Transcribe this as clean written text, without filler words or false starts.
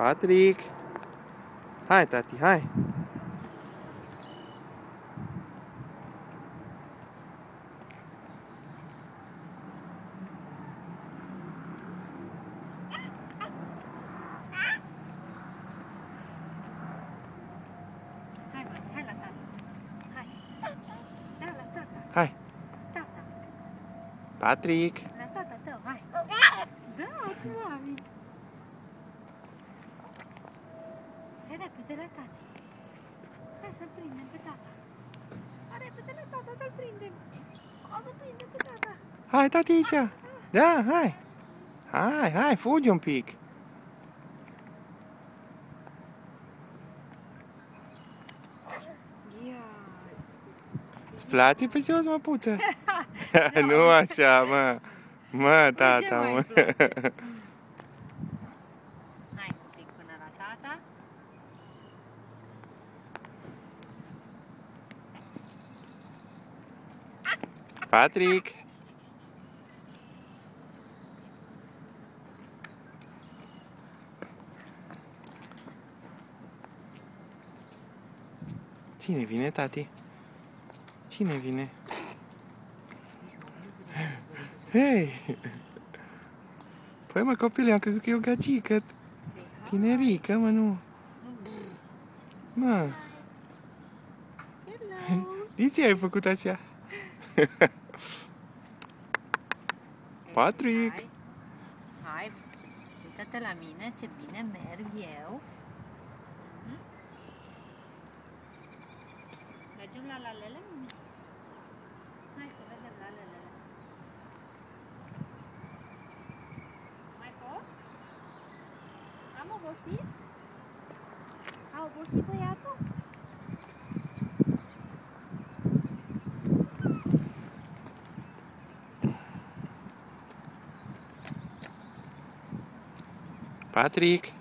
Patrick! Hai, tati, hai! Hai la tata. Hai. Da, la tata. Hai! Tata. Patrick! La tata tău, hai. Da, cu mami. Hai repede la tati. Hai să-l prindem pe tata. Hai repede la tata să-l prindem. O să prindem pe tata. Hai, tati, aici! Da, hai! Hai, fugi un pic! Ia. Îți place pe jos, măpuță? Nu așa, mă! Mă, tata, mă! Hai un pic până la tata. Patrick! Cine vine, tati? Cine vine? Hei! Păi, mă, copile, am crezut că e o gagică tinerică, mă, nu? Mă! Hello. De ce ai făcut așa? Patrick! Hai. Hai. Uită-te la mine ce bine merg eu. Mergem la lalele? Hai să vedem lalelele. Mai poți? Am obosit? A obosit băiatul? Patrick!